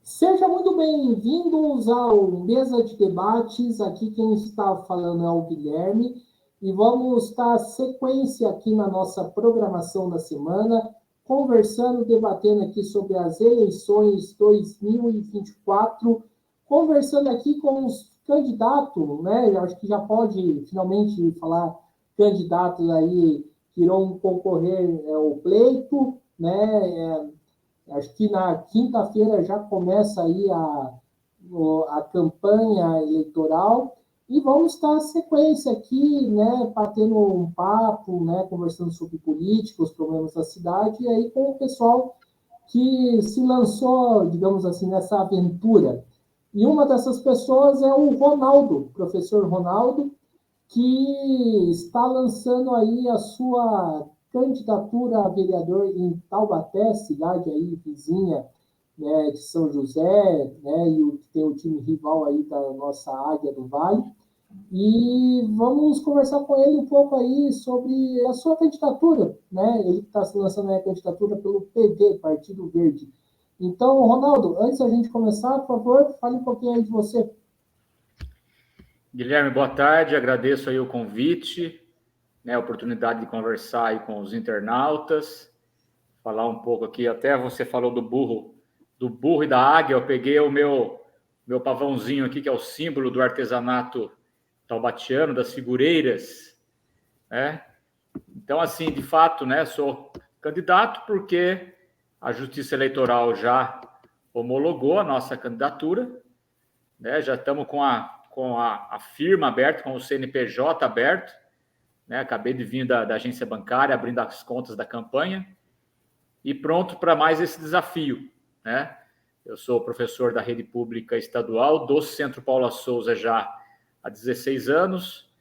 Sejam muito bem-vindos ao Mesa de Debates. Aqui quem está falando é o Guilherme e vamos dar sequência aqui na nossa programação da semana, conversando, debatendo aqui sobre as eleições 2024, conversando aqui com os candidatos, né? Eu acho que já pode finalmente falar candidatos aí que irão concorrer ao pleito, né? Acho que na quinta-feira já começa aí a campanha eleitoral e vamos estar sequência aqui, né, batendo um papo, né, conversando sobre política, os problemas da cidade, e aí com o pessoal que se lançou, digamos assim, nessa aventura. E uma dessas pessoas é o Ronaldo, o professor Ronaldo, que está lançando aí a sua candidatura a vereador em Taubaté, cidade aí vizinha, né, de São José, né, e tem o time rival aí da nossa Águia do Vale. E vamos conversar com ele um pouco aí sobre a sua candidatura, né? Ele está se lançando aí a candidatura pelo PD, Partido Verde. Então, Ronaldo, antes da gente começar, por favor, fale um pouquinho aí de você. Guilherme, boa tarde, agradeço aí o convite, né, a oportunidade de conversar aí com os internautas, falar um pouco aqui, até você falou do burro e da águia, eu peguei o meu pavãozinho aqui, que é o símbolo do artesanato taubatiano, das figureiras, né? Então, assim, de fato, né, sou candidato porque a Justiça Eleitoral já homologou a nossa candidatura, né? Já estamos com a firma aberta, com o CNPJ aberto, né? Acabei de vir da agência bancária, abrindo as contas da campanha, e pronto para mais esse desafio, né? Eu sou professor da rede pública estadual do Centro Paula Souza já há 16 anos,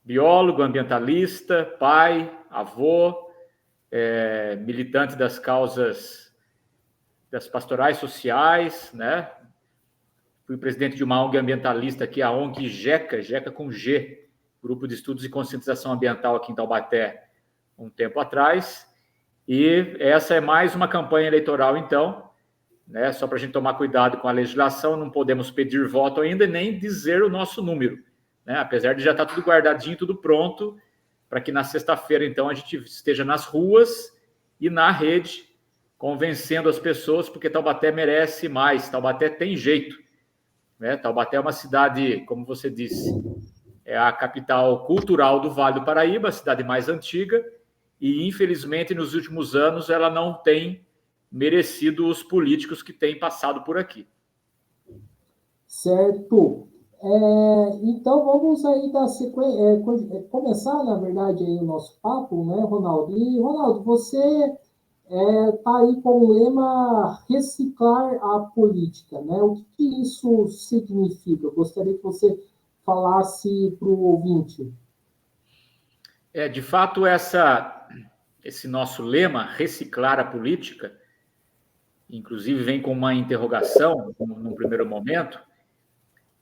biólogo, ambientalista, pai, avô, militante das causas das pastorais sociais, né? Fui presidente de uma ONG ambientalista aqui, a ONG GECA, GECA com G, Grupo de Estudos e Conscientização Ambiental aqui em Taubaté, um tempo atrás. E essa é mais uma campanha eleitoral, então, né? Só para a gente tomar cuidado com a legislação, não podemos pedir voto ainda nem dizer o nosso número, né? Apesar de já estar tudo guardadinho, tudo pronto, para que na sexta-feira, então, a gente esteja nas ruas e na rede, convencendo as pessoas, porque Taubaté merece mais, Taubaté tem jeito, né? Taubaté é uma cidade, como você disse, é a capital cultural do Vale do Paraíba, a cidade mais antiga, e infelizmente nos últimos anos ela não tem merecido os políticos que têm passado por aqui. Certo. Então vamos aí dar começar, na verdade, aí o nosso papo, né, Ronaldo? E, Ronaldo, você está aí com o lema reciclar a política, né? O que isso significa? Eu gostaria que você falasse para o ouvinte. De fato, esse nosso lema, reciclar a política, inclusive vem com uma interrogação num primeiro momento,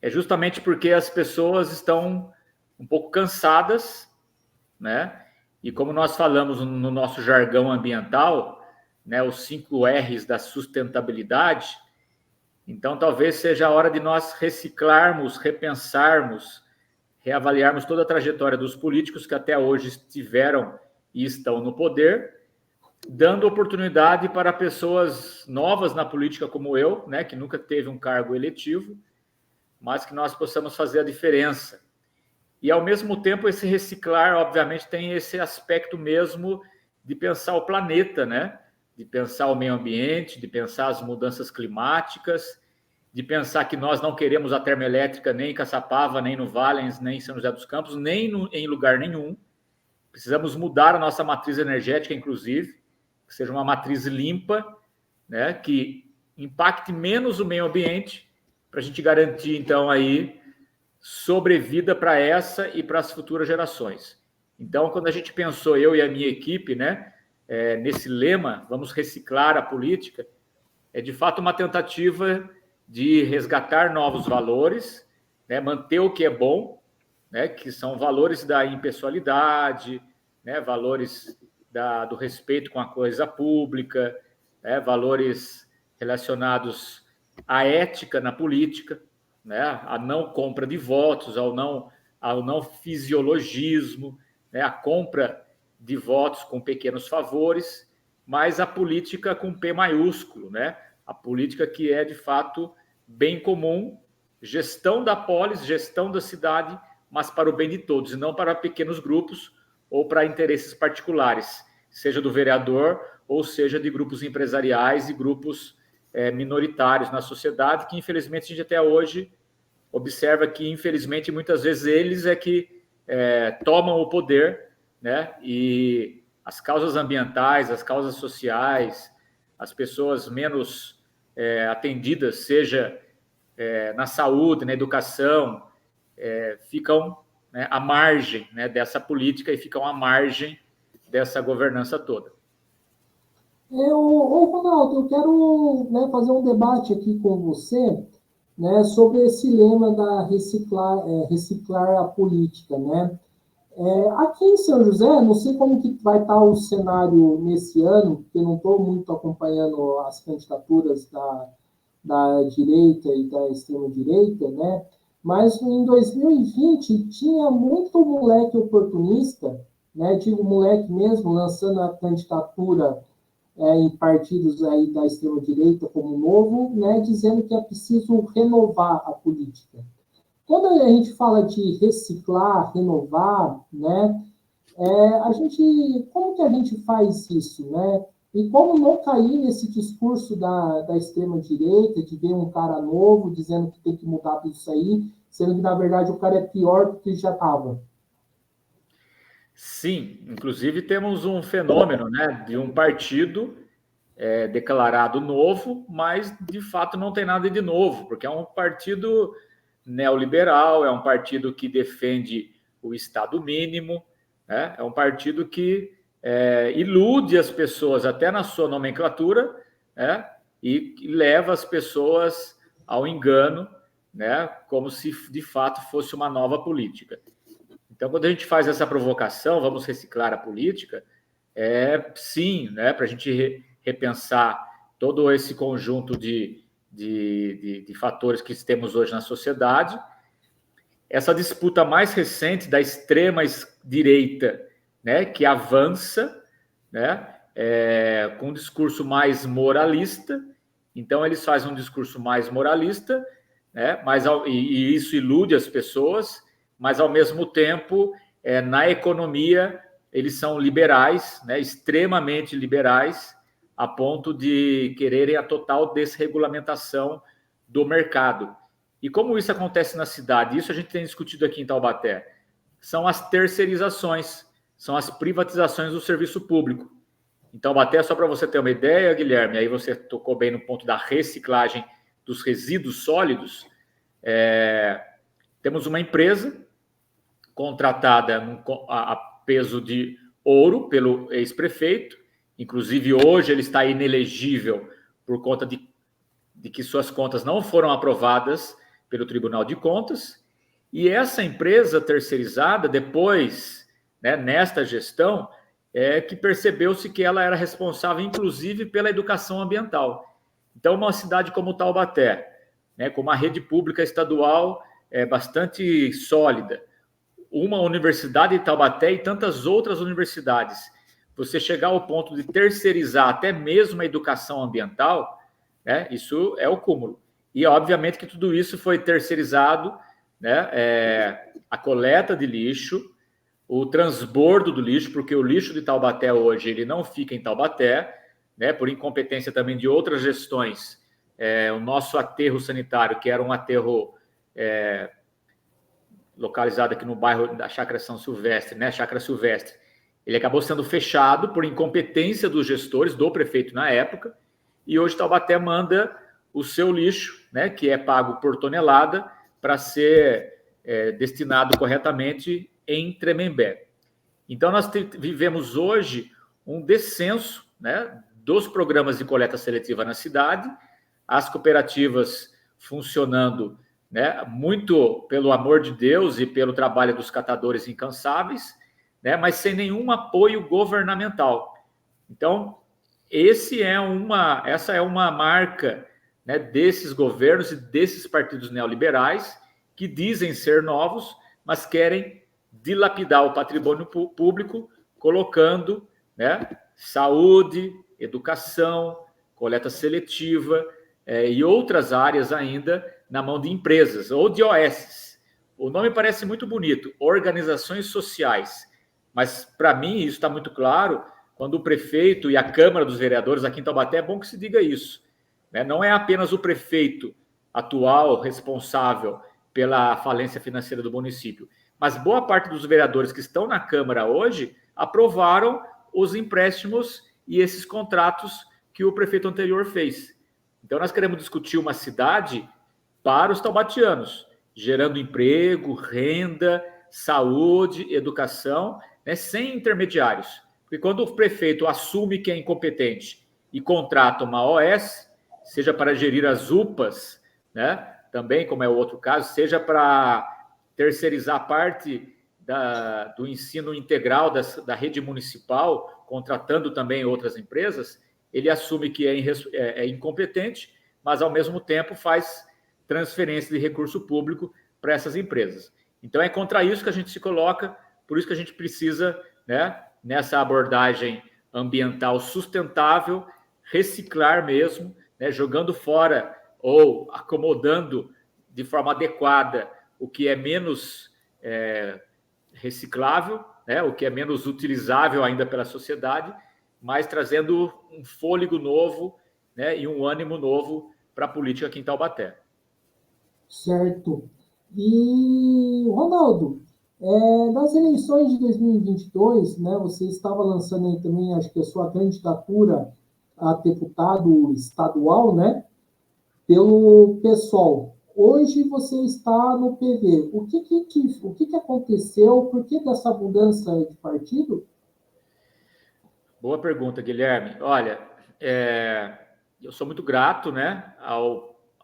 é justamente porque as pessoas estão um pouco cansadas, né? E como nós falamos no nosso jargão ambiental, né, os 5 R's da sustentabilidade, então talvez seja a hora de nós reciclarmos, repensarmos, reavaliarmos toda a trajetória dos políticos que até hoje estiveram e estão no poder, dando oportunidade para pessoas novas na política como eu, né, que nunca teve um cargo eletivo, mas que nós possamos fazer a diferença. E, ao mesmo tempo, esse reciclar, obviamente, tem esse aspecto mesmo de pensar o planeta, né? De pensar o meio ambiente, de pensar as mudanças climáticas, de pensar que nós não queremos a termoelétrica nem em Caçapava, nem no Valens, nem em São José dos Campos, em lugar nenhum. Precisamos mudar a nossa matriz energética, inclusive, que seja uma matriz limpa, né? Que impacte menos o meio ambiente, para a gente garantir, então, aí sobrevida para essa e para as futuras gerações. Então, quando a gente pensou, eu e a minha equipe, né, nesse lema, vamos reciclar a política, é de fato uma tentativa de resgatar novos valores, né, manter o que é bom, né, que são valores da impessoalidade, né, valores do respeito com a coisa pública, né, valores relacionados a ética na política, né? A não compra de votos, ao não fisiologismo, né? A compra de votos com pequenos favores, mas a política com P maiúsculo, né? A política que é, de fato, bem comum, gestão da polis, gestão da cidade, mas para o bem de todos, e não para pequenos grupos ou para interesses particulares, seja do vereador ou seja de grupos empresariais e grupos minoritários na sociedade, que infelizmente a gente até hoje observa que, infelizmente, muitas vezes eles é que tomam o poder, né? E as causas ambientais, as causas sociais, as pessoas menos atendidas, seja na saúde, na educação, ficam, né, à margem, né, dessa política e ficam à margem dessa governança toda. Ronaldo, eu quero, né, fazer um debate aqui com você, né, sobre esse lema da reciclar a política, né? Aqui em São José, não sei como que vai estar o cenário nesse ano, porque não estou muito acompanhando as candidaturas da direita e da extrema-direita, né? Mas em 2020 tinha muito moleque oportunista, né? Digo moleque mesmo, lançando a candidatura em partidos aí da extrema-direita como Novo, né? Dizendo que é preciso renovar a política. Quando a gente fala de reciclar, renovar, né? Como que a gente faz isso, né? E como não cair nesse discurso da extrema-direita, de ver um cara novo dizendo que tem que mudar tudo isso aí, sendo que, na verdade, o cara é pior do que já estava. Sim, inclusive temos um fenômeno, né, de um partido declarado novo, mas de fato não tem nada de novo, porque é um partido neoliberal, é um partido que defende o Estado mínimo, né? É um partido que ilude as pessoas até na sua nomenclatura, né? E leva as pessoas ao engano, né? Como se de fato fosse uma nova política. Então, quando a gente faz essa provocação, vamos reciclar a política, sim, né? Para a gente repensar todo esse conjunto de fatores que temos hoje na sociedade. Essa disputa mais recente da extrema direita, né, que avança, né, com um discurso mais moralista. Então, eles fazem um discurso mais moralista, né, e isso ilude as pessoas, mas, ao mesmo tempo, na economia, eles são liberais, né, extremamente liberais, a ponto de quererem a total desregulamentação do mercado. E como isso acontece na cidade? Isso a gente tem discutido aqui em Taubaté. São as terceirizações, são as privatizações do serviço público. Em Taubaté, só para você ter uma ideia, Guilherme, aí você tocou bem no ponto da reciclagem dos resíduos sólidos. Temos uma empresa contratada a peso de ouro pelo ex-prefeito, inclusive hoje ele está inelegível por conta de que suas contas não foram aprovadas pelo Tribunal de Contas, e essa empresa terceirizada, depois, né, nesta gestão, que percebeu-se que ela era responsável, inclusive, pela educação ambiental. Então, uma cidade como Taubaté, né, com uma rede pública estadual bastante sólida, uma universidade de Taubaté e tantas outras universidades, você chegar ao ponto de terceirizar até mesmo a educação ambiental, né, isso é o cúmulo. E, obviamente, que tudo isso foi terceirizado, né, a coleta de lixo, o transbordo do lixo, porque o lixo de Taubaté hoje ele não fica em Taubaté, né, por incompetência também de outras gestões. O nosso aterro sanitário, que era um aterro localizado aqui no bairro da Chácara São Silvestre, né, Chácara Silvestre, ele acabou sendo fechado por incompetência dos gestores, do prefeito na época, e hoje Taubaté manda o seu lixo, né, que é pago por tonelada, para ser destinado corretamente em Tremembé. Então, nós vivemos hoje um descenso, né, dos programas de coleta seletiva na cidade, as cooperativas funcionando, né, muito pelo amor de Deus e pelo trabalho dos catadores incansáveis, né, mas sem nenhum apoio governamental. Então, essa é uma marca, né, desses governos e desses partidos neoliberais que dizem ser novos, mas querem dilapidar o patrimônio público, colocando, né, saúde, educação, coleta seletiva e outras áreas ainda na mão de empresas ou de OS. O nome parece muito bonito, organizações sociais, mas para mim isso está muito claro quando o prefeito e a Câmara dos Vereadores aqui em Taubaté, é bom que se diga isso, né? Não é apenas o prefeito atual responsável pela falência financeira do município, mas boa parte dos vereadores que estão na Câmara hoje aprovaram os empréstimos e esses contratos que o prefeito anterior fez. Então, nós queremos discutir uma cidade para os taubatianos, gerando emprego, renda, saúde, educação, né, sem intermediários. Porque quando o prefeito assume que é incompetente e contrata uma OS, seja para gerir as UPAs, né, também, como é o outro caso, seja para terceirizar parte do ensino integral da rede municipal, contratando também outras empresas, ele assume que é incompetente, mas, ao mesmo tempo, faz transferência de recurso público para essas empresas. Então, é contra isso que a gente se coloca, por isso que a gente precisa, né, nessa abordagem ambiental sustentável, reciclar mesmo, né, jogando fora ou acomodando de forma adequada o que é menos reciclável, né, o que é menos utilizável ainda pela sociedade, mas trazendo um fôlego novo, né, e um ânimo novo para a política aqui em Taubaté. Certo. E, Ronaldo, nas eleições de 2022, né, você estava lançando aí também, acho que a sua candidatura a deputado estadual, né, pelo PSOL. Hoje você está no PV. O que aconteceu? Por que dessa mudança de partido? Boa pergunta, Guilherme. Olha, eu sou muito grato, né,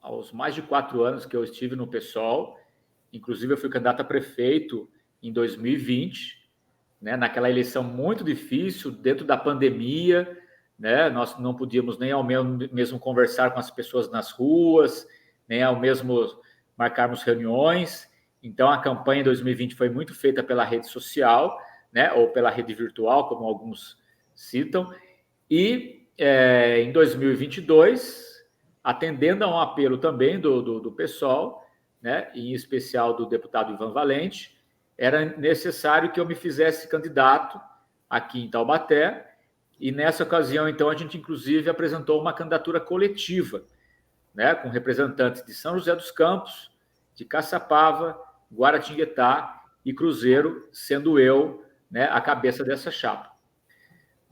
aos mais de 4 anos que eu estive no PSOL. Inclusive, eu fui candidato a prefeito em 2020, né, naquela eleição muito difícil, dentro da pandemia, né, nós não podíamos nem ao mesmo conversar com as pessoas nas ruas, nem ao mesmo marcarmos reuniões. Então, a campanha em 2020 foi muito feita pela rede social, né, ou pela rede virtual, como alguns citam. E em 2022, atendendo a um apelo também do PSOL, né, em especial do deputado Ivan Valente, era necessário que eu me fizesse candidato aqui em Taubaté. E nessa ocasião, então, a gente inclusive apresentou uma candidatura coletiva, né, com representantes de São José dos Campos, de Caçapava, Guaratinguetá e Cruzeiro, sendo eu, né, a cabeça dessa chapa.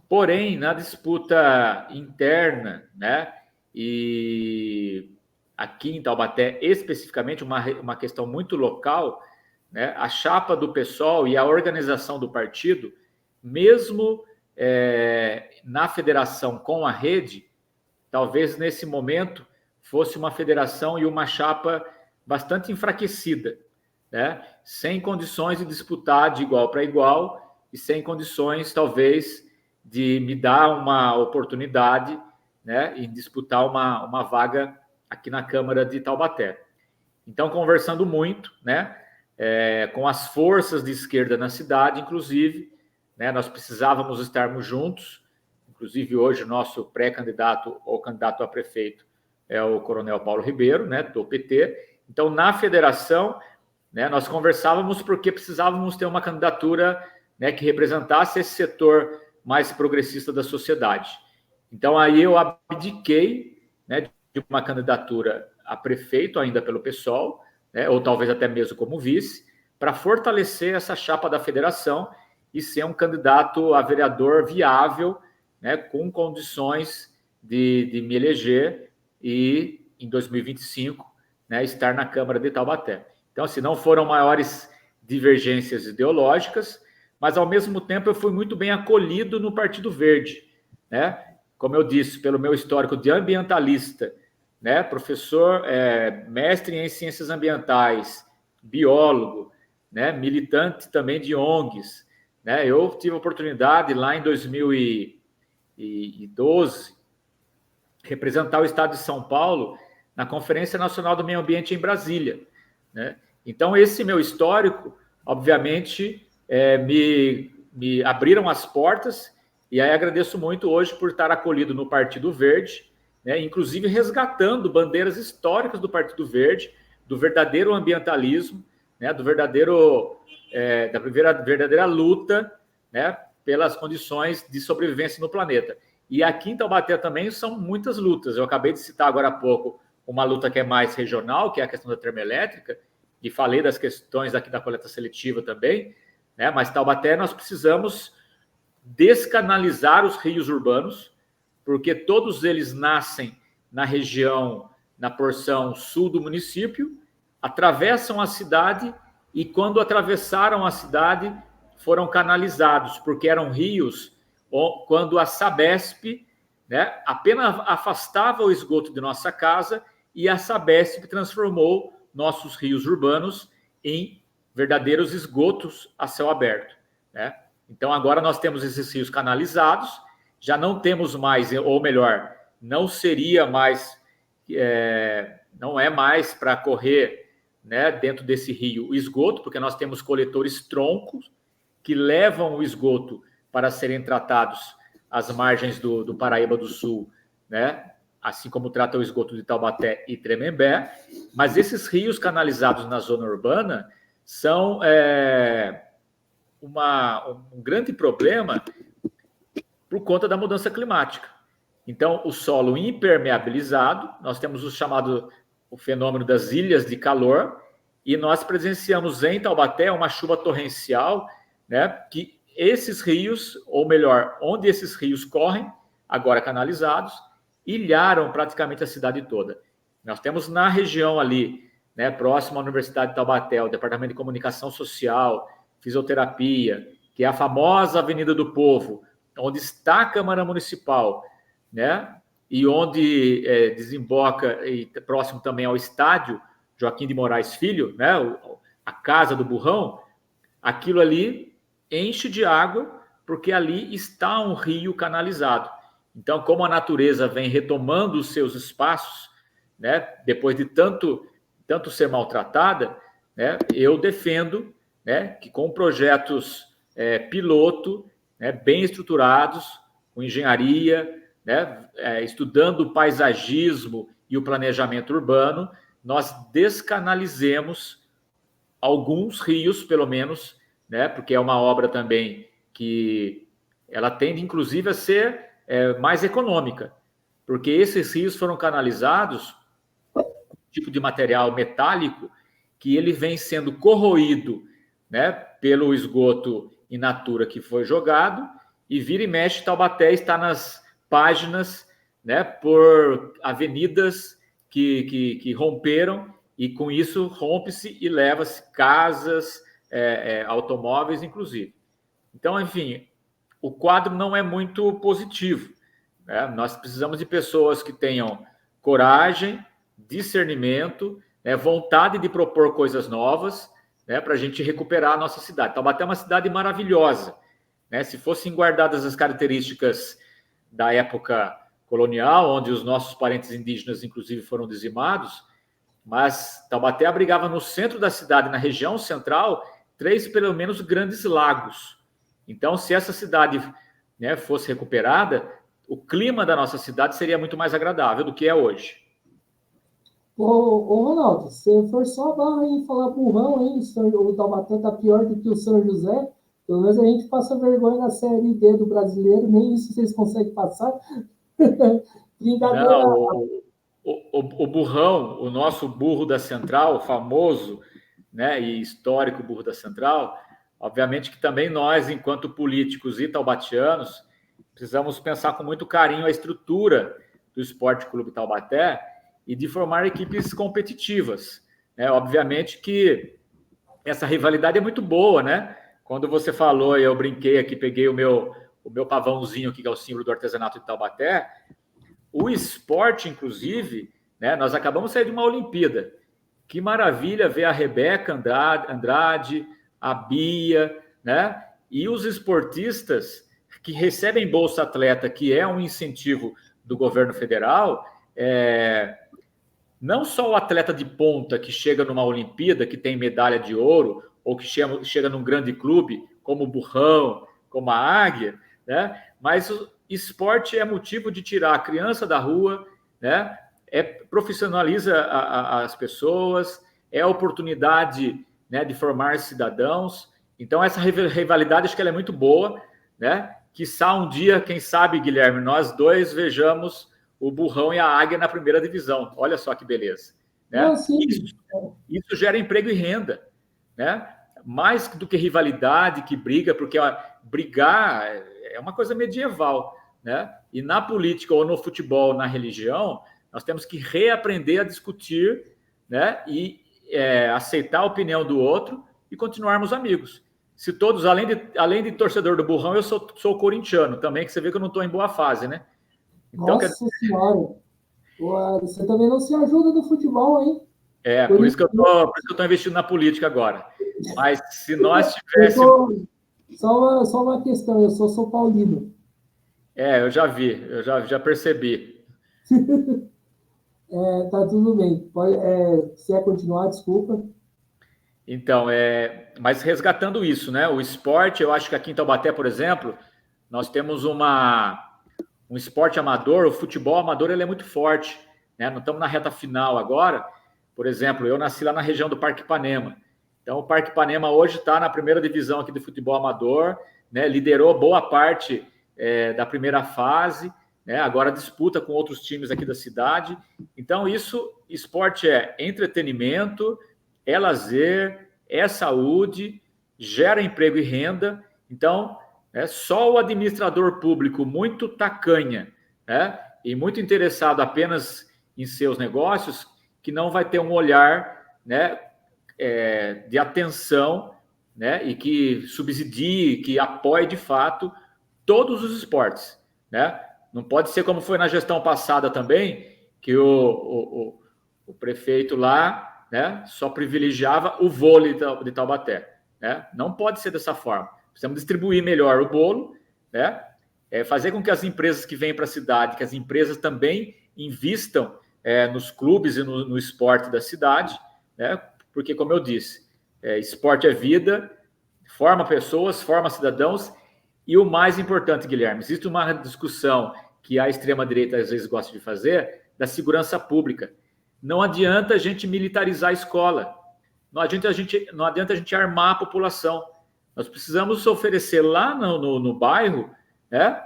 Porém, na disputa interna, né, e aqui em Taubaté, especificamente, uma questão muito local, né, a chapa do PSOL e a organização do partido, mesmo na federação com a rede, talvez nesse momento fosse uma federação e uma chapa bastante enfraquecida, né, sem condições de disputar de igual para igual e sem condições, talvez, de me dar uma oportunidade, né, em disputar uma vaga aqui na Câmara de Taubaté. Então, conversando muito, né, com as forças de esquerda na cidade, inclusive, né, nós precisávamos estarmos juntos. Inclusive, hoje, o nosso pré-candidato ou candidato a prefeito é o Coronel Paulo Ribeiro, né, do PT. Então, na federação, né, nós conversávamos porque precisávamos ter uma candidatura, né, que representasse esse setor mais progressista da sociedade. Então, aí eu abdiquei, né, de uma candidatura a prefeito, ainda pelo PSOL, né, ou talvez até mesmo como vice, para fortalecer essa chapa da federação e ser um candidato a vereador viável, né, com condições de me eleger e, em 2025, né, estar na Câmara de Taubaté. Então, assim, não foram maiores divergências ideológicas, mas, ao mesmo tempo, eu fui muito bem acolhido no Partido Verde, né? Como eu disse, pelo meu histórico de ambientalista, né, professor, mestre em ciências ambientais, biólogo, né, militante também de ONGs, né? Eu tive a oportunidade, lá em 2012, representar o estado de São Paulo na Conferência Nacional do Meio Ambiente em Brasília, né? Então, esse meu histórico, obviamente, me abriram as portas, e aí agradeço muito hoje por estar acolhido no Partido Verde, né? Inclusive resgatando bandeiras históricas do Partido Verde, do verdadeiro ambientalismo, né? Da verdadeira luta, né? Pelas condições de sobrevivência no planeta. E aqui em Taubaté também são muitas lutas. Eu acabei de citar agora há pouco uma luta que é mais regional, que é a questão da termoelétrica, e falei das questões aqui da coleta seletiva também, né? Mas Taubaté nós precisamos descanalizar os rios urbanos, porque todos eles nascem na região, na porção sul do município, atravessam a cidade e quando atravessaram a cidade foram canalizados, porque eram rios quando a Sabesp, né, apenas afastava o esgoto de nossa casa e a Sabesp transformou nossos rios urbanos em verdadeiros esgotos a céu aberto, né? Então, agora nós temos esses rios canalizados, já não temos mais, ou melhor, não seria mais, não é mais para correr, né, dentro desse rio o esgoto, porque nós temos coletores troncos que levam o esgoto para serem tratados às margens do Paraíba do Sul, né? Assim como trata o esgoto de Taubaté e Tremembé, mas esses rios canalizados na zona urbana são um grande problema por conta da mudança climática. Então, o solo impermeabilizado, nós temos o fenômeno das ilhas de calor, e nós presenciamos em Taubaté uma chuva torrencial, né, que esses rios, ou melhor, onde esses rios correm, agora canalizados, ilharam praticamente a cidade toda. Nós temos na região ali, né, próximo à Universidade de Taubaté, o Departamento de Comunicação Social, Fisioterapia, que é a famosa Avenida do Povo, onde está a Câmara Municipal, né, e onde desemboca, e próximo também ao estádio Joaquim de Moraes Filho, né, a Casa do Burrão, aquilo ali enche de água, porque ali está um rio canalizado. Então, como a natureza vem retomando os seus espaços, né, depois de tanto ser maltratada, né, eu defendo, né, que com projetos piloto, né, bem estruturados, com engenharia, né, estudando o paisagismo e o planejamento urbano, nós descanalizemos alguns rios, pelo menos, né, porque é uma obra também que ela tende, inclusive, a ser mais econômica, porque esses rios foram canalizados com um tipo de material metálico que ele vem sendo corroído, né, pelo esgoto in natura que foi jogado, e vira e mexe, Taubaté está nas páginas, né, por avenidas que romperam, e com isso rompe-se e leva-se casas, automóveis, inclusive. Então, enfim, o quadro não é muito positivo, né? Nós precisamos de pessoas que tenham coragem, discernimento, né, vontade de propor coisas novas, né, para a gente recuperar a nossa cidade. Taubaté é uma cidade maravilhosa, né? Se fossem guardadas as características da época colonial, onde os nossos parentes indígenas, inclusive, foram dizimados, mas Taubaté abrigava no centro da cidade, na região central, 3, pelo menos, grandes lagos. Então, se essa cidade, né, fosse recuperada, o clima da nossa cidade seria muito mais agradável do que é hoje. Ô Ronaldo, você forçou a barra em falar burrão, hein? O Taubaté tá pior do que o São José. Pelo menos a gente passa vergonha na Série D do brasileiro, nem isso vocês conseguem passar. Brincadeira. Não, o burrão, o nosso burro da Central, famoso, né, e histórico burro da Central, obviamente que também nós, enquanto políticos e taubatianos, precisamos pensar com muito carinho a estrutura do Esporte Clube Taubaté e de formar equipes competitivas, né? Obviamente que essa rivalidade é muito boa, né? Quando você falou, eu brinquei aqui, peguei o meu pavãozinho aqui, que é o símbolo do artesanato de Taubaté. O esporte, inclusive, né, nós acabamos de sair de uma Olimpíada. Que maravilha ver a Rebeca Andrade, a Bia, né? E os esportistas que recebem Bolsa Atleta, que é um incentivo do governo federal, não só o atleta de ponta que chega numa Olimpíada, que tem medalha de ouro, ou que chega num grande clube, como o Burrão, como a Águia, né? Mas o esporte é motivo de tirar a criança da rua, né? Profissionaliza as pessoas, é oportunidade, né, de formar cidadãos. Então, essa rivalidade, acho que ela é muito boa, né? Quiçá um dia, quem sabe, Guilherme, nós dois vejamos o Burrão e a Águia na primeira divisão. Olha só que beleza, Não, né? sim. Isso gera emprego e renda, né? Mais do que rivalidade, que briga, porque brigar é uma coisa medieval, né? E na política ou no futebol, na religião, nós temos que reaprender a discutir, né? E aceitar a opinião do outro e continuarmos amigos. Se todos, além de torcedor do Burrão, eu sou corintiano também, que você vê que eu não estou em boa fase, né? Então, Nossa Senhora! Você também não se ajuda no futebol, hein? Por isso que eu estou investindo na política agora. Mas se nós tivéssemos... Só uma questão, eu sou São Paulino. Eu já vi, eu já percebi. Tá tudo bem. Se quer continuar, desculpa. Então, mas resgatando isso, né? O esporte, eu acho que aqui em Taubaté, por exemplo, nós temos um esporte amador, o futebol amador, ele é muito forte, né? Nós estamos na reta final agora. Por exemplo, eu nasci lá na região do Parque Ipanema. Então, o Parque Ipanema hoje está na primeira divisão aqui do futebol amador, né? Liderou boa parte da primeira fase, né? Agora disputa com outros times aqui da cidade. Então, esporte é entretenimento, é lazer, é saúde, gera emprego e renda. Então, só o administrador público muito tacanha, né? E muito interessado apenas em seus negócios, que não vai ter um olhar, né, de atenção, né, e que subsidie, que apoie de fato todos os esportes, né? Não pode ser como foi na gestão passada também, que o prefeito lá, né, só privilegiava o vôlei de Taubaté, né? Não pode ser dessa forma. Precisamos distribuir melhor o bolo, né? Fazer com que as empresas que vêm para a cidade, que as empresas também invistam nos clubes e no esporte da cidade, né? Porque, como eu disse, esporte é vida, forma pessoas, forma cidadãos, e o mais importante, Guilherme, existe uma discussão que a extrema-direita às vezes gosta de fazer, da segurança pública. Não adianta a gente militarizar a escola, não adianta a gente armar a população. Nós precisamos oferecer lá no bairro, né,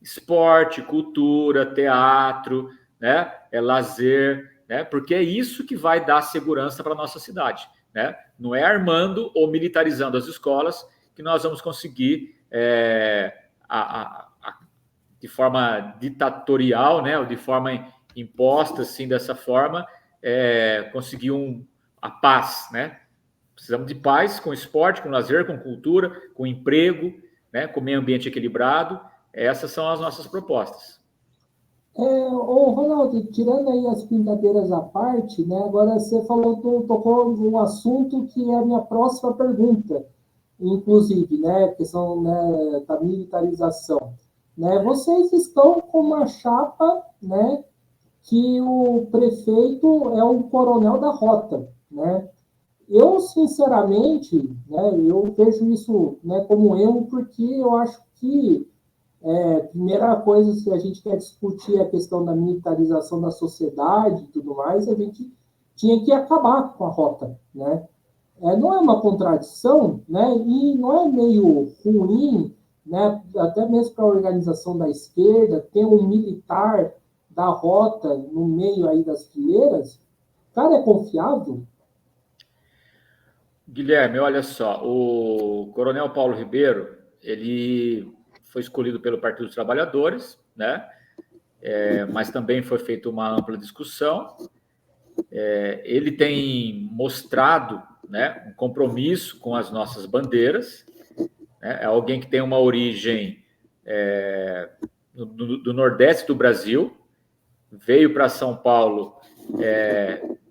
esporte, cultura, teatro, né, lazer, né, porque é isso que vai dar segurança para a nossa cidade, né? Não é armando ou militarizando as escolas que nós vamos conseguir de forma ditatorial, né, ou de forma imposta, assim, dessa forma, conseguir a paz, né? Precisamos de paz com esporte, com lazer, com cultura, com emprego, né, com meio ambiente equilibrado. Essas são as nossas propostas. Ronaldo, tirando aí as brincadeiras à parte, né, agora você tocou num assunto que é a minha próxima pergunta, inclusive, né, a questão, né, da militarização. Né, vocês estão com uma chapa, né, que o prefeito é um coronel da rota, né? Eu, sinceramente, né, eu vejo isso, né, como erro, porque eu acho que primeira coisa, se a gente quer discutir a questão da militarização da sociedade e tudo mais, a gente tinha que acabar com a rota, né? Não é uma contradição, né? E não é meio ruim, né? Até mesmo para a organização da esquerda, ter um militar da rota no meio aí das fileiras. Cara, é confiável? Guilherme, olha só, o Coronel Paulo Ribeiro, ele foi escolhido pelo Partido dos Trabalhadores, né? Mas também foi feita uma ampla discussão. Ele tem mostrado, né, um compromisso com as nossas bandeiras, né? É alguém que tem uma origem do Nordeste do Brasil, veio para São Paulo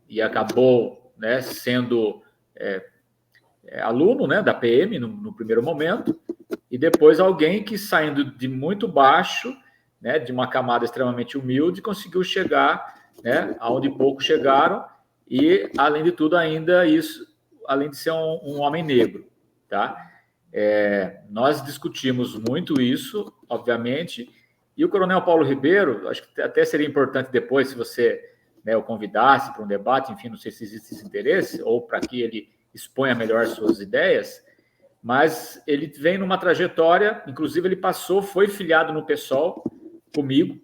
e acabou, né, sendo aluno, né, da PM no primeiro momento, e depois alguém que, saindo de muito baixo, né, de uma camada extremamente humilde, conseguiu chegar né, aonde poucos chegaram, e, além de tudo, ainda isso, além de ser um homem negro, tá? Nós discutimos muito isso, obviamente, e o Coronel Paulo Ribeiro, acho que até seria importante depois, se você, né, o convidasse para um debate, enfim, não sei se existe esse interesse, ou para que ele exponha melhor suas ideias, mas ele vem numa trajetória, inclusive ele foi filiado no PSOL comigo,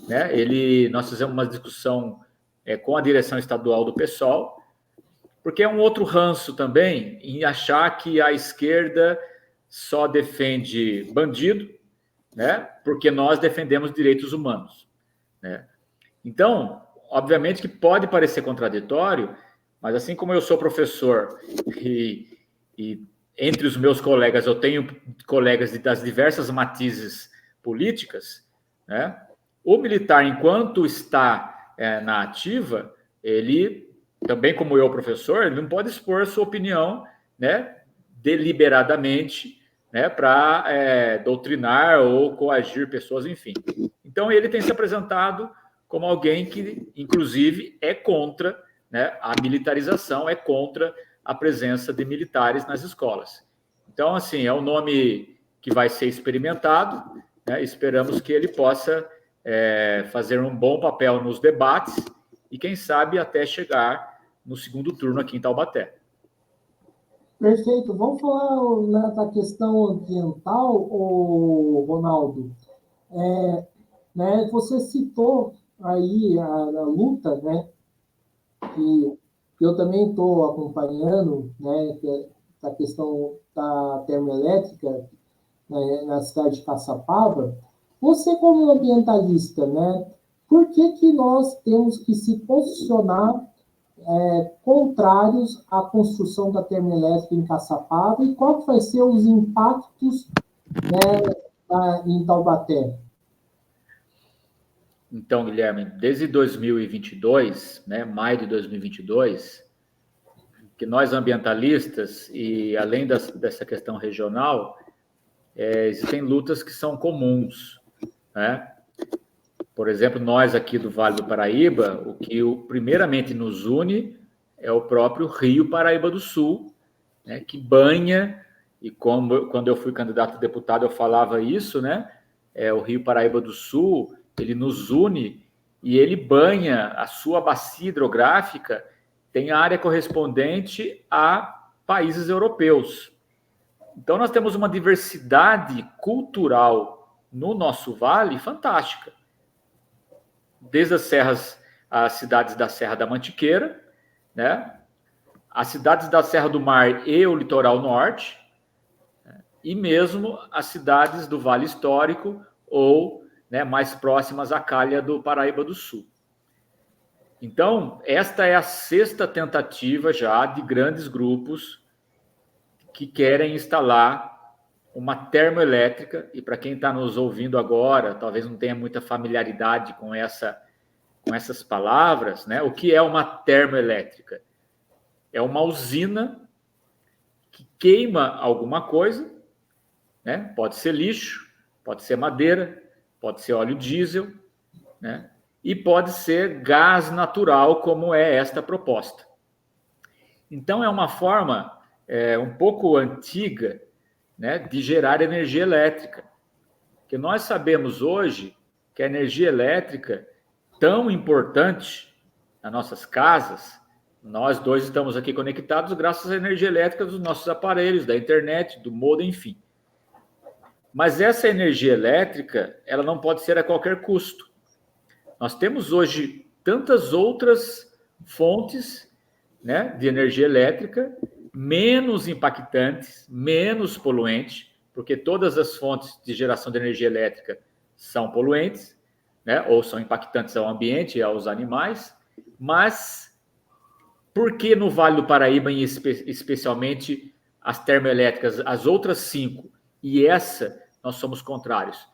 né? Nós fizemos uma discussão com a direção estadual do PSOL, porque é um outro ranço também em achar que a esquerda só defende bandido, né? Porque nós defendemos direitos humanos, né? Então, obviamente que pode parecer contraditório, mas assim como eu sou professor e entre os meus colegas eu tenho colegas das diversas matizes políticas, né? O militar, enquanto está na ativa, ele, também como eu, professor, ele não pode expor sua opinião, né, deliberadamente, né, para doutrinar ou coagir pessoas, enfim. Então, ele tem se apresentado como alguém que, inclusive, é contra, né, a militarização, é contra a presença de militares nas escolas. Então, assim, é um nome que vai ser experimentado, né? Esperamos que ele possa fazer um bom papel nos debates e, quem sabe, até chegar no segundo turno aqui em Taubaté. Perfeito. Vamos falar da questão ambiental, Ronaldo. Né, você citou aí a luta, né, que eu também estou acompanhando, né, que é a questão da termoelétrica, né, na cidade de Caçapava. Você, como ambientalista, né, por que nós temos que se posicionar contrários à construção da termoelétrica em Caçapava e qual vai ser os impactos, né, em Taubaté? Então, Guilherme, desde 2022, né, maio de 2022, que nós ambientalistas, e além dessa questão regional, existem lutas que são comuns, né? Por exemplo, nós aqui do Vale do Paraíba, o que primeiramente nos une é o próprio Rio Paraíba do Sul, né, que banha, e quando eu fui candidato a deputado eu falava isso, né? O Rio Paraíba do Sul, ele nos une e ele banha a sua bacia hidrográfica, tem área correspondente a países europeus. Então, nós temos uma diversidade cultural no nosso vale fantástica. Desde as cidades da Serra da Mantiqueira, né? As cidades da Serra do Mar e o litoral norte, e mesmo as cidades do Vale Histórico ou, né, mais próximas à calha do Paraíba do Sul. Então, esta é a 6ª tentativa já de grandes grupos que querem instalar uma termoelétrica, e para quem está nos ouvindo agora, talvez não tenha muita familiaridade com essas palavras, né? O que é uma termoelétrica? É uma usina que queima alguma coisa, né? Pode ser lixo, pode ser madeira, pode ser óleo diesel, né? E pode ser gás natural, como é esta proposta. Então, é uma forma um pouco antiga, né, de gerar energia elétrica. Porque nós sabemos hoje que a energia elétrica, tão importante nas nossas casas, nós dois estamos aqui conectados graças à energia elétrica dos nossos aparelhos, da internet, do modem, enfim. Mas essa energia elétrica, ela não pode ser a qualquer custo. Nós temos hoje tantas outras fontes, né, de energia elétrica menos impactantes, menos poluentes, porque todas as fontes de geração de energia elétrica são poluentes, né, ou são impactantes ao ambiente e aos animais, mas por que no Vale do Paraíba, especialmente as termoelétricas, as outras 5, e essa nós somos contrários?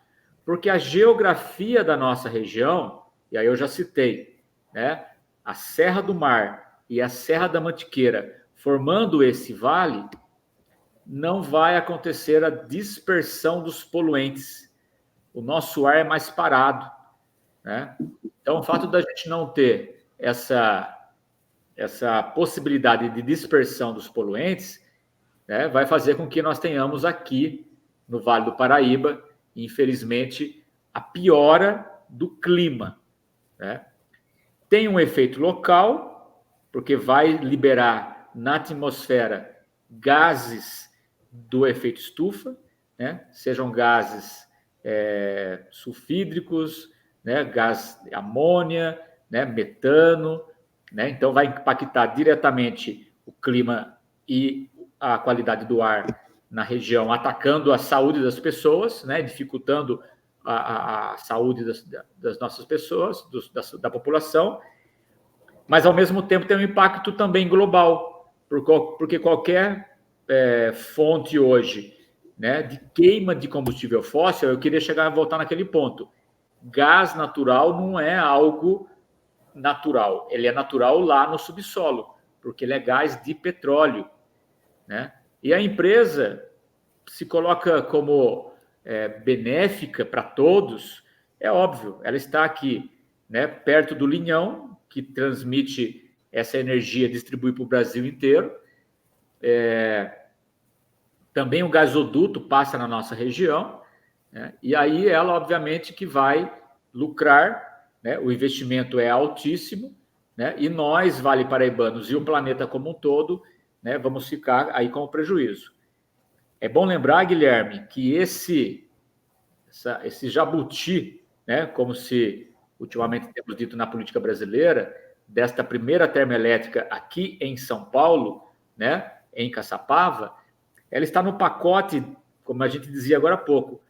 Porque a geografia da nossa região, e aí eu já citei, né, a Serra do Mar e a Serra da Mantiqueira, formando esse vale, não vai acontecer a dispersão dos poluentes. O nosso ar é mais parado, né? Então, o fato da gente não ter essa possibilidade de dispersão dos poluentes, né, vai fazer com que nós tenhamos aqui no Vale do Paraíba, infelizmente, a piora do clima, né? Tem um efeito local, porque vai liberar na atmosfera gases do efeito estufa, né? Sejam gases sulfídricos, né? Gás de amônia, né? Metano, né? Então vai impactar diretamente o clima e a qualidade do ar na região, atacando a saúde das pessoas, né? Dificultando a saúde das nossas pessoas, da população, mas ao mesmo tempo tem um impacto também global, porque qualquer fonte hoje, né, de queima de combustível fóssil, eu queria voltar naquele ponto. Gás natural não é algo natural, ele é natural lá no subsolo, porque ele é gás de petróleo, né? E a empresa se coloca como benéfica para todos, é óbvio, ela está aqui, né, perto do Linhão, que transmite essa energia, distribui para o Brasil inteiro. Também o gasoduto passa na nossa região, né, e aí ela, obviamente, que vai lucrar, né, o investimento é altíssimo, né, e nós, Vale Paraibanos, e o planeta como um todo, né, vamos ficar aí com o prejuízo. É bom lembrar, Guilherme, que esse jabuti, né, como se ultimamente temos dito na política brasileira, desta primeira termoelétrica aqui em São Paulo, né, em Caçapava, ela está no pacote, como a gente dizia agora há pouco,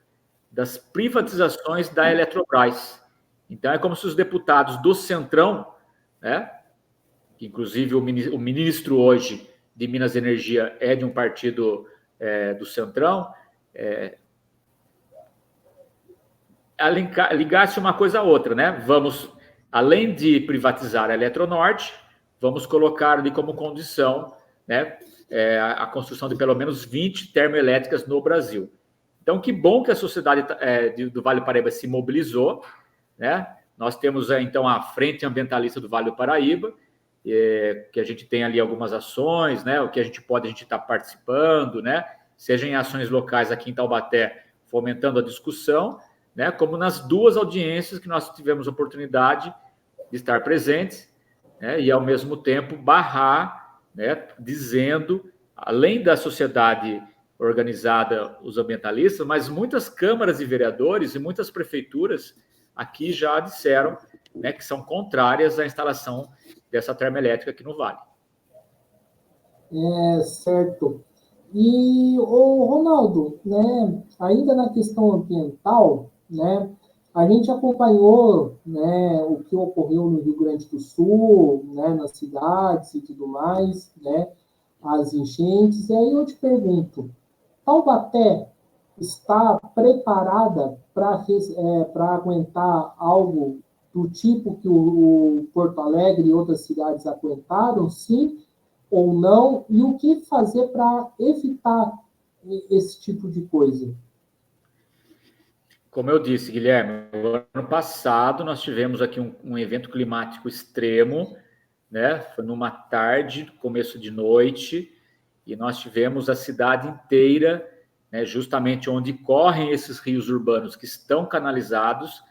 das privatizações da Eletrobras. Então, é como se os deputados do Centrão, né, que inclusive o ministro hoje de Minas e Energia é de um partido do Centrão, ligasse uma coisa a outra, né? Vamos, além de privatizar a Eletronorte, vamos colocar ali como condição, né, a construção de pelo menos 20 termoelétricas no Brasil. Então, que bom que a sociedade do Vale do Paraíba se mobilizou, né? Nós temos, então, a Frente Ambientalista do Vale do Paraíba, que a gente tem ali algumas ações, né? O que a gente está participando, né? Seja em ações locais aqui em Taubaté, fomentando a discussão, né? Como nas duas audiências que nós tivemos oportunidade de estar presentes, né? E, ao mesmo tempo, barrar, né? Dizendo, além da sociedade organizada, os ambientalistas, mas muitas câmaras de vereadores e muitas prefeituras aqui já disseram, né, que são contrárias à instalação dessa termoelétrica aqui no Vale. Certo. E, o Ronaldo, né, ainda na questão ambiental, né, a gente acompanhou, né, o que ocorreu no Rio Grande do Sul, né, nas cidades e tudo mais, né, as enchentes. E aí eu te pergunto, Taubaté está preparada para aguentar algo do tipo que o Porto Alegre e outras cidades aguentaram, sim ou não? E o que fazer para evitar esse tipo de coisa? Como eu disse, Guilherme, ano passado nós tivemos aqui um evento climático extremo, né? Foi numa tarde, começo de noite, e nós tivemos a cidade inteira, né, justamente onde correm esses rios urbanos que estão canalizados,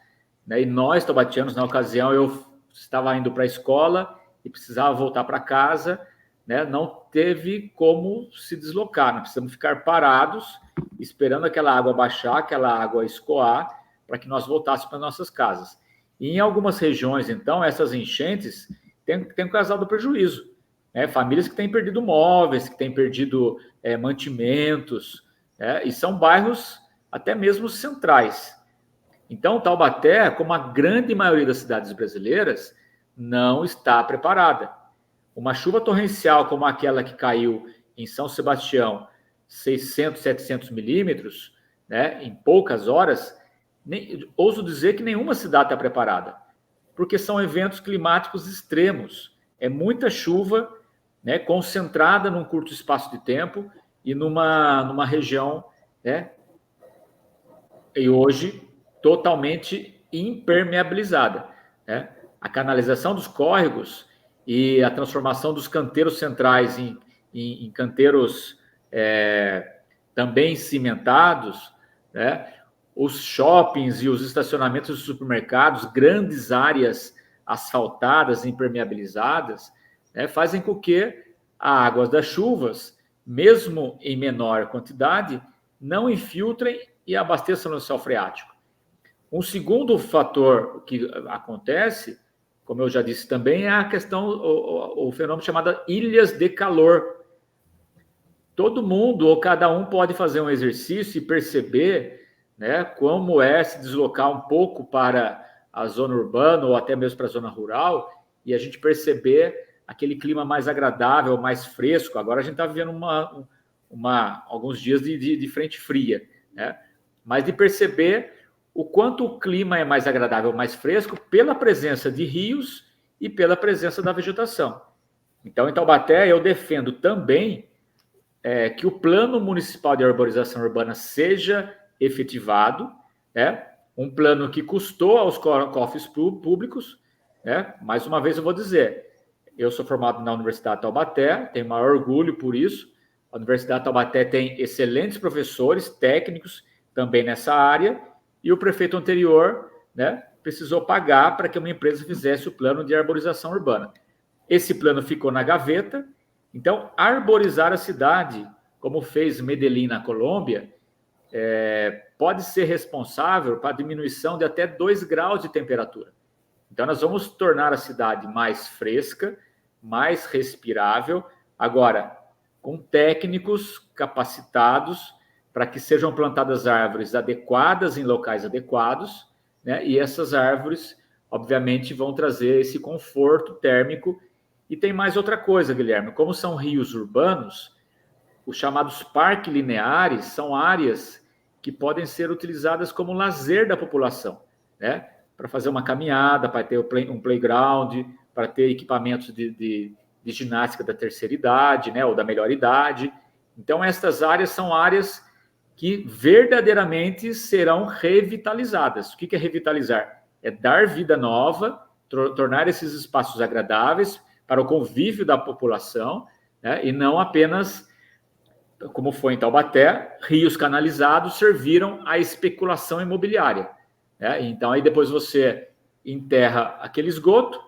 né? E nós, taubatianos, na ocasião, eu estava indo para a escola e precisava voltar para casa, né? Não teve como se deslocar, nós precisamos ficar parados, esperando aquela água baixar, aquela água escoar, para que nós voltássemos para nossas casas. E em algumas regiões, então, essas enchentes têm causado prejuízo, né? Famílias que têm perdido móveis, que têm perdido mantimentos, né? E são bairros até mesmo centrais. Então, Taubaté, como a grande maioria das cidades brasileiras, não está preparada. Uma chuva torrencial como aquela que caiu em São Sebastião, 600, 700 milímetros, né, em poucas horas, ouso dizer que nenhuma cidade está preparada, porque são eventos climáticos extremos. É muita chuva, né, concentrada num curto espaço de tempo e numa região, né, e hoje totalmente impermeabilizada, né? A canalização dos córregos e a transformação dos canteiros centrais em canteiros também cimentados, né? Os shoppings e os estacionamentos dos supermercados, grandes áreas asfaltadas, impermeabilizadas, né? Fazem com que a água das chuvas, mesmo em menor quantidade, não infiltrem e abasteçam no céu freático. Um segundo fator que acontece, como eu já disse também, é a questão, o fenômeno chamado ilhas de calor. Todo mundo ou cada um pode fazer um exercício e perceber, né, como é se deslocar um pouco para a zona urbana ou até mesmo para a zona rural e a gente perceber aquele clima mais agradável, mais fresco. Agora a gente está vivendo alguns dias de frente fria, né? Mas de perceber o quanto o clima é mais agradável, mais fresco, pela presença de rios e pela presença da vegetação. Então, em Taubaté, eu defendo também que o Plano Municipal de Arborização Urbana seja efetivado, né? Um plano que custou aos cofres públicos, né? Mais uma vez eu vou dizer, eu sou formado na Universidade de Taubaté, tenho maior orgulho por isso. A Universidade de Taubaté tem excelentes professores, técnicos também nessa área, e o prefeito anterior, né, precisou pagar para que uma empresa fizesse o plano de arborização urbana. Esse plano ficou na gaveta. Então, arborizar a cidade, como fez Medellín na Colômbia, pode ser responsável para a diminuição de até 2 graus de temperatura. Então, nós vamos tornar a cidade mais fresca, mais respirável, agora, com técnicos capacitados para que sejam plantadas árvores adequadas em locais adequados, né? E essas árvores, obviamente, vão trazer esse conforto térmico. E tem mais outra coisa, Guilherme, como são rios urbanos, os chamados parques lineares são áreas que podem ser utilizadas como lazer da população, né? Para fazer uma caminhada, para ter um playground, para ter equipamentos de ginástica da terceira idade, né? Ou da melhor idade. Então, estas áreas são áreas que verdadeiramente serão revitalizadas. O que é revitalizar? É dar vida nova, tornar esses espaços agradáveis para o convívio da população, né? E não apenas, como foi em Taubaté, rios canalizados serviram à especulação imobiliária, né? Então, aí depois você enterra aquele esgoto,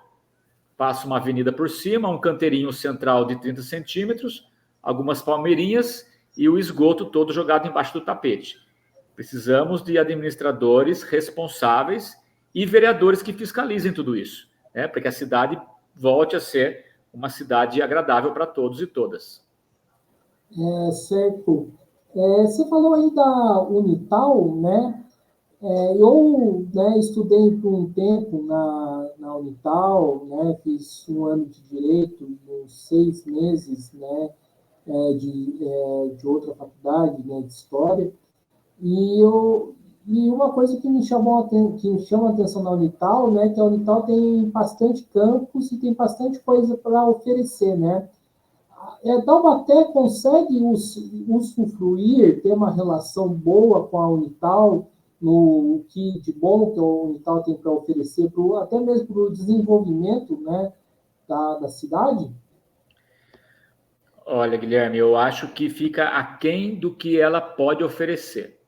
passa uma avenida por cima, um canteirinho central de 30 centímetros, algumas palmeirinhas e o esgoto todo jogado embaixo do tapete. Precisamos de administradores responsáveis e vereadores que fiscalizem tudo isso, né? Para que a cidade volte a ser uma cidade agradável para todos e todas. Certo. Você falou aí da Unital, né? Eu, né, estudei por um tempo na Unital, né? Fiz um ano de Direito e uns 6 meses, né? De outra faculdade, né? De História. E uma coisa que me chama a atenção na Unital, né? Que a Unital tem bastante campus e tem bastante coisa para oferecer, né? Taubaté consegue usufruir, ter uma relação boa com a Unital, no que de bom que a Unital tem para oferecer, até mesmo para o desenvolvimento, né, da cidade? Olha, Guilherme, eu acho que fica aquém do que ela pode oferecer,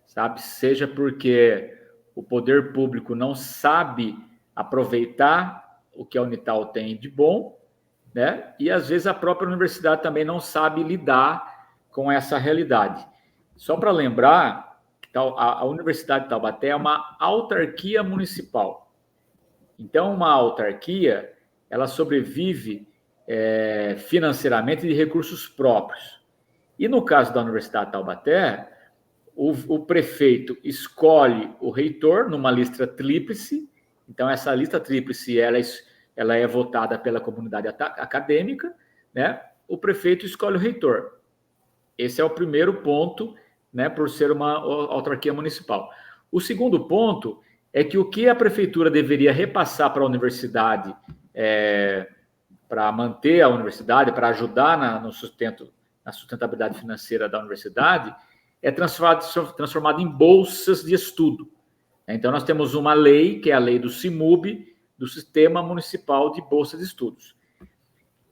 sabe? Seja porque o poder público não sabe aproveitar o que a Unital tem de bom, né? E às vezes a própria universidade também não sabe lidar com essa realidade. Só para lembrar, a Universidade de Taubaté é uma autarquia municipal. Então, uma autarquia, ela sobrevive financeiramente de recursos próprios. E no caso da Universidade de Taubaté, o prefeito escolhe o reitor numa lista tríplice. Então, essa lista tríplice ela é votada pela comunidade acadêmica, né? O prefeito escolhe o reitor. Esse é o primeiro ponto, né, por ser uma autarquia municipal. O segundo ponto é que o que a prefeitura deveria repassar para a universidade, para manter a universidade, para ajudar na sustentabilidade financeira da universidade, é transformado em bolsas de estudo, Então, nós temos uma lei, que é a lei do CIMUB, do Sistema Municipal de Bolsa de Estudos.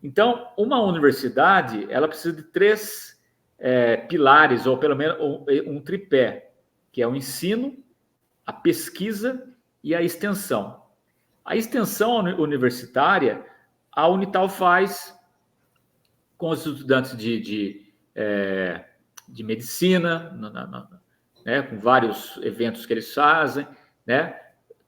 Então, uma universidade, ela precisa de 3 pilares, ou pelo menos um tripé, que é o ensino, a pesquisa e a extensão. A extensão universitária, a Unital faz com os estudantes de medicina, né, com vários eventos que eles fazem, né?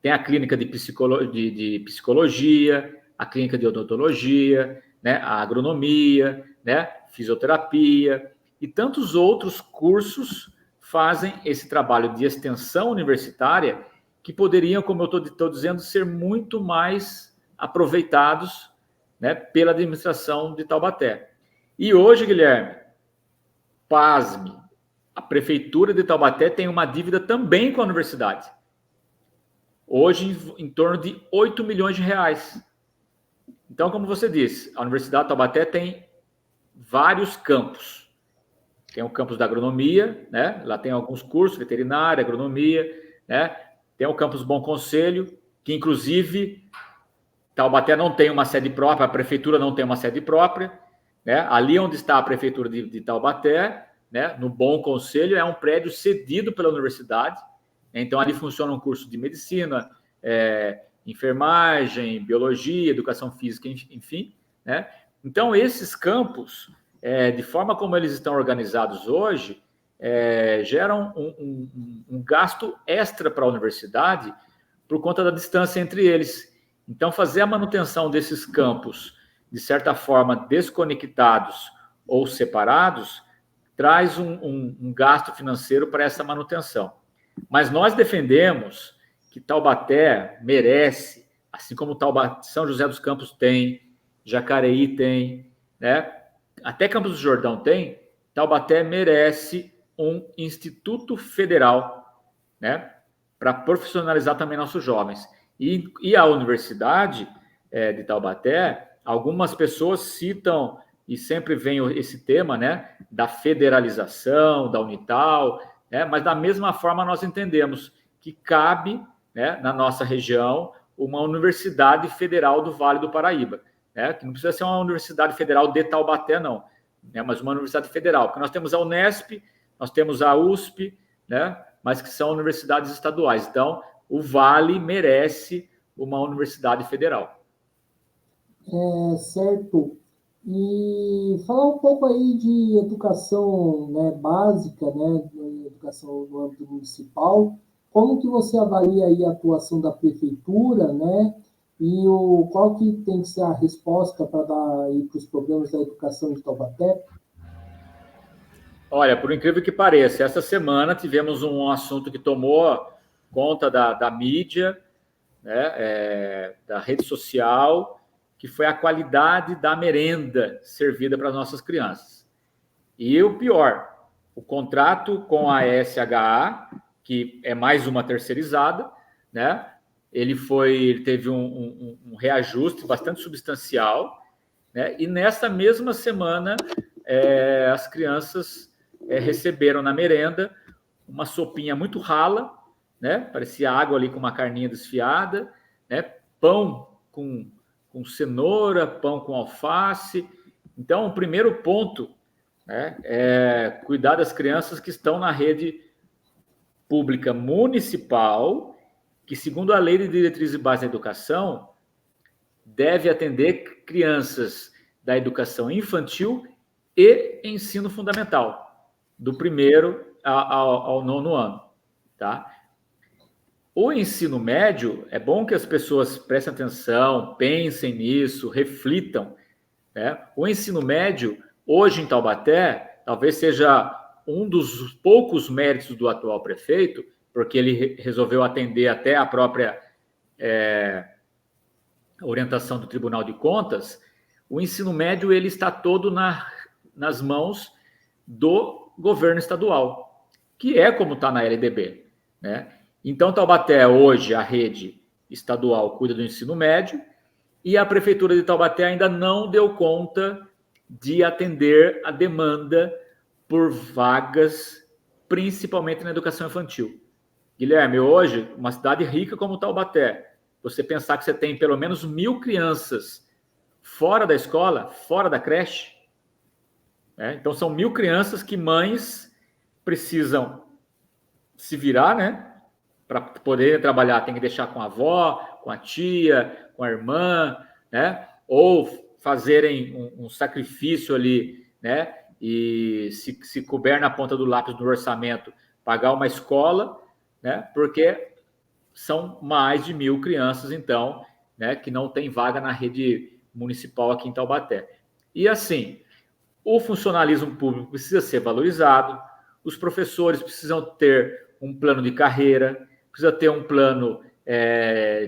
Tem a clínica de psicologia, a clínica de odontologia, né, a agronomia, né, fisioterapia e tantos outros cursos fazem esse trabalho de extensão universitária que poderiam, como eu estou dizendo, ser muito mais aproveitados, né, pela administração de Taubaté. E hoje, Guilherme, pasme, a prefeitura de Taubaté tem uma dívida também com a universidade. Hoje, em torno de 8 milhões de reais. Então, como você disse, a Universidade de Taubaté tem vários campos. Tem o campus da agronomia, né? Lá tem alguns cursos, veterinária, agronomia, né? Tem o campus Bom Conselho, que inclusive Taubaté não tem uma sede própria, a prefeitura não tem uma sede própria, né? Ali onde está a prefeitura de Taubaté, né? No Bom Conselho, é um prédio cedido pela universidade. Então, ali funciona um curso de medicina, enfermagem, biologia, educação física, enfim, né? Então, esses campos, de forma como eles estão organizados hoje, geram um gasto extra para a universidade por conta da distância entre eles. Então, fazer a manutenção desses campos, de certa forma, desconectados ou separados, traz um gasto financeiro para essa manutenção. Mas nós defendemos que Taubaté merece, assim como São José dos Campos tem, Jacareí tem, né? Até Campos do Jordão tem, Taubaté merece um instituto federal, né? Para profissionalizar também nossos jovens. E a universidade de Taubaté, algumas pessoas citam, e sempre vem esse tema, né? Da federalização, da Unital, mas da mesma forma nós entendemos que cabe, né, na nossa região uma universidade federal do Vale do Paraíba, né, que não precisa ser uma universidade federal de Taubaté, não, né, mas uma universidade federal, porque nós temos a Unesp, nós temos a USP, né, mas que são universidades estaduais. Então, o Vale merece uma universidade federal. Certo. E falar um pouco aí de educação, né, básica, né, educação no âmbito municipal. Como que você avalia aí a atuação da prefeitura, né? E qual que tem que ser a resposta para dar aí para os problemas da educação de Taubaté? Olha, por incrível que pareça, essa semana tivemos um assunto que tomou conta da mídia, né, da rede social, que foi a qualidade da merenda servida para as nossas crianças. E o pior, o contrato com a SHA, que é mais uma terceirizada, né? Ele teve um reajuste bastante substancial, né? E nessa mesma semana, as crianças receberam na merenda uma sopinha muito rala, né? Parecia água ali com uma carninha desfiada, né? Pão com cenoura, pão com alface. Então, o primeiro ponto, né, é cuidar das crianças que estão na rede pública municipal, que, segundo a Lei de Diretrizes e Bases da Educação, deve atender crianças da educação infantil e ensino fundamental, do primeiro ao 9º ano, tá? O ensino médio, é bom que as pessoas prestem atenção, pensem nisso, reflitam, né? O ensino médio, hoje em Taubaté, talvez seja um dos poucos méritos do atual prefeito, porque ele resolveu atender até a própria orientação do Tribunal de Contas. O ensino médio ele está todo nas mãos do governo estadual, que é como está na LDB, né? Então, Taubaté, hoje, a rede estadual cuida do ensino médio e a Prefeitura de Taubaté ainda não deu conta de atender a demanda por vagas, principalmente na educação infantil, Guilherme, hoje, uma cidade rica como Taubaté, você pensar que você tem pelo menos 1.000 crianças fora da escola, fora da creche, né? Então são 1.000 crianças que mães precisam se virar, né? Para poder trabalhar, tem que deixar com a avó, com a tia, com a irmã, né? Ou fazerem um sacrifício ali, né? E se couber na ponta do lápis do orçamento, pagar uma escola, né? Porque são mais de 1.000 crianças, então, né? Que não tem vaga na rede municipal aqui em Taubaté. E assim, o funcionalismo público precisa ser valorizado, os professores precisam ter um plano de carreira, precisa ter um plano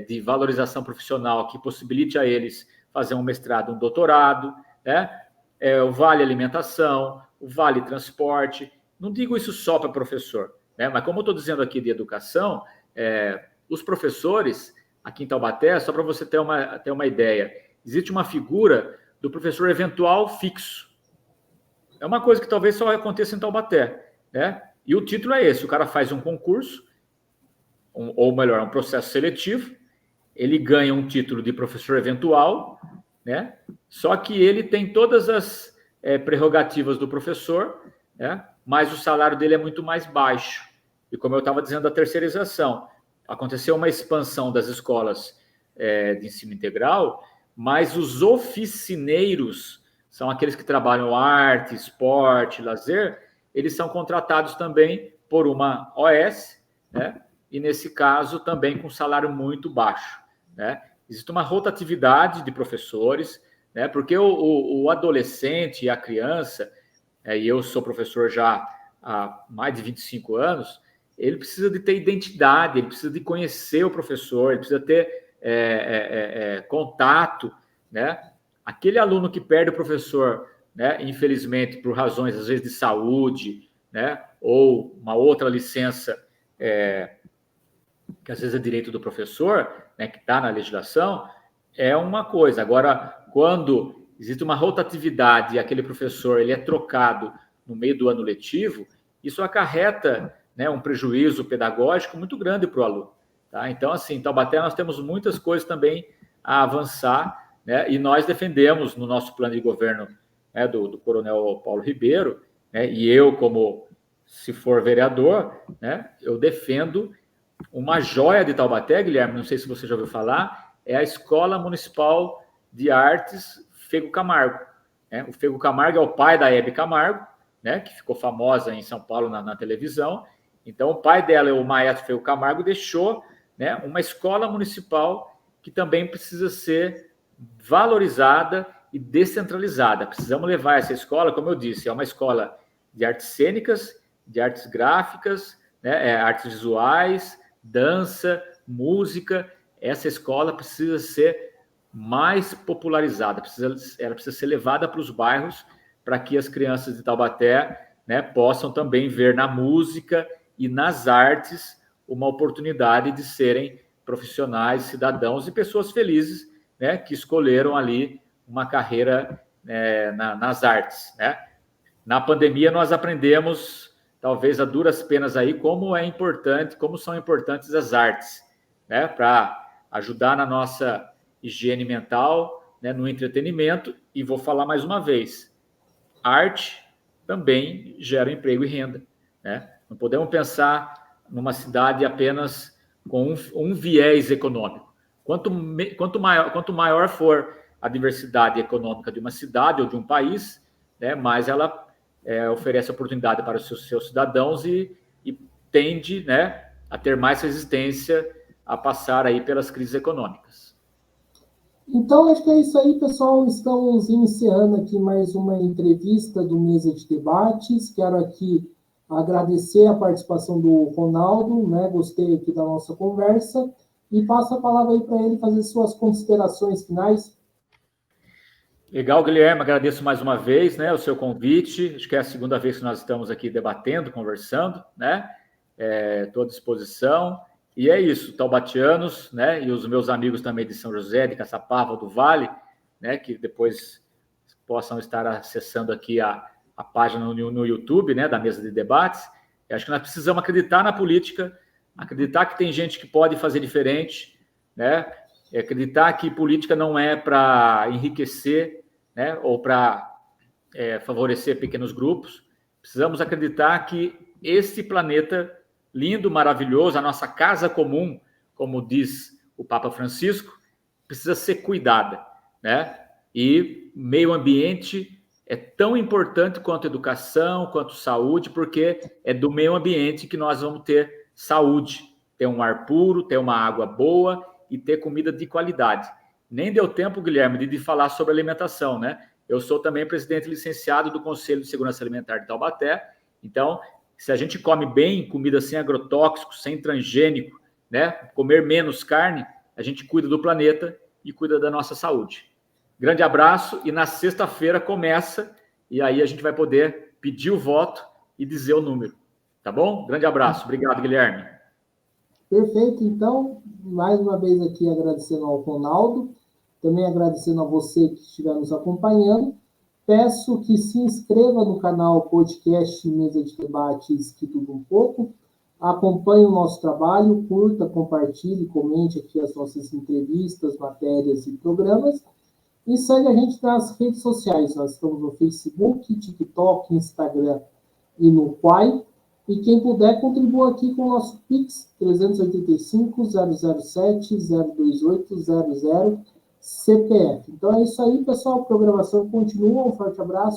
de valorização profissional que possibilite a eles fazer um mestrado, um doutorado, né? O vale alimentação, o vale transporte. Não digo isso só para professor, né? Mas como eu estou dizendo aqui de educação, os professores aqui em Taubaté, só para você ter uma ideia, existe uma figura do professor eventual fixo. É uma coisa que talvez só aconteça em Taubaté, né? E o título é esse: o cara faz um concurso, ou melhor, um processo seletivo, ele ganha um título de professor eventual, né? Só que ele tem todas as prerrogativas do professor, né? Mas o salário dele é muito mais baixo. E como eu estava dizendo da terceirização, aconteceu uma expansão das escolas de ensino integral, mas os oficineiros, são aqueles que trabalham arte, esporte, lazer, eles são contratados também por uma OS, né? E nesse caso também com salário muito baixo, né? Existe uma rotatividade de professores, né? Porque o adolescente e a criança, e eu sou professor já há mais de 25 anos, ele precisa de ter identidade, ele precisa de conhecer o professor, ele precisa ter contato, né? Aquele aluno que perde o professor, né, infelizmente, por razões, às vezes, de saúde, né, ou uma outra licença, que às vezes é direito do professor, né, que está na legislação, é uma coisa. Agora, quando existe uma rotatividade e aquele professor ele é trocado no meio do ano letivo, isso acarreta, né, um prejuízo pedagógico muito grande para o aluno. Tá? Então, assim, em Taubaté nós temos muitas coisas também a avançar, né? E nós defendemos no nosso plano de governo, né, do Coronel Paulo Ribeiro, né, e eu, como se for vereador, né, eu defendo uma joia de Taubaté, Guilherme, não sei se você já ouviu falar, é a Escola Municipal de Artes Fego Camargo. Né? O Fego Camargo é o pai da Hebe Camargo, né, que ficou famosa em São Paulo na televisão. Então, o pai dela, o maestro Fego Camargo, deixou, né, uma escola municipal que também precisa ser valorizada e descentralizada. Precisamos levar essa escola, como eu disse, é uma escola de artes cênicas, de artes gráficas, né, artes visuais, dança, música. Essa escola precisa ser mais popularizada, ela precisa ser levada para os bairros para que as crianças de Taubaté, né, possam também ver na música e nas artes uma oportunidade de serem profissionais, cidadãos e pessoas felizes, né, que escolheram ali uma carreira nas artes, né? Na pandemia nós aprendemos, talvez a duras penas aí, como é importante, como são importantes as artes, né, para ajudar na nossa higiene mental, né, no entretenimento. E vou falar mais uma vez, arte também gera emprego e renda, né? Não podemos pensar numa cidade apenas com um viés econômico. Quanto maior for a diversidade econômica de uma cidade ou de um país, né, mais ela oferece oportunidade para os seus cidadãos e tende, né, a ter mais resistência a passar aí pelas crises econômicas. Então, acho que é isso aí, pessoal. Estamos iniciando aqui mais uma entrevista do Mesa de Debates. Quero aqui agradecer a participação do Ronaldo, né? Gostei aqui da nossa conversa. E passo a palavra aí para ele fazer suas considerações finais. Legal, Guilherme, agradeço mais uma vez, né, o seu convite. Acho que é a segunda vez que nós estamos aqui debatendo, conversando, né? Estou à disposição. E é isso, taubatianos, né, e os meus amigos também de São José, de Caçapava, do Vale, né, que depois possam estar acessando aqui a página no YouTube, né, da Mesa de Debates. Eu acho que nós precisamos acreditar na política, acreditar que tem gente que pode fazer diferente, né? Acreditar que política não é para enriquecer, né? Ou para favorecer pequenos grupos. Precisamos acreditar que esse planeta lindo, maravilhoso, a nossa casa comum, como diz o Papa Francisco, precisa ser cuidada, né? E meio ambiente é tão importante quanto educação, quanto saúde, porque é do meio ambiente que nós vamos ter saúde, ter um ar puro, ter uma água boa e ter comida de qualidade. Nem deu tempo, Guilherme, de falar sobre alimentação, né? Eu sou também presidente licenciado do Conselho de Segurança Alimentar de Taubaté, então, se a gente come bem, comida sem agrotóxicos, sem transgênico, né? Comer menos carne, a gente cuida do planeta e cuida da nossa saúde. Grande abraço e na sexta-feira começa e aí a gente vai poder pedir o voto e dizer o número. Tá bom? Grande abraço. Obrigado, Guilherme. Perfeito. Então, mais uma vez aqui agradecendo ao Ronaldo, também agradecendo a você que estiver nos acompanhando. Peço que se inscreva no canal podcast Mesa de Debates Que Tudo Um Pouco. Acompanhe o nosso trabalho, curta, compartilhe, comente aqui as nossas entrevistas, matérias e programas. E segue a gente nas redes sociais. Nós estamos no Facebook, TikTok, Instagram e no Quai. E quem puder, contribua aqui com o nosso Pix, 385-007-02800 CPF. Então é isso aí, pessoal. A programação continua. Um forte abraço.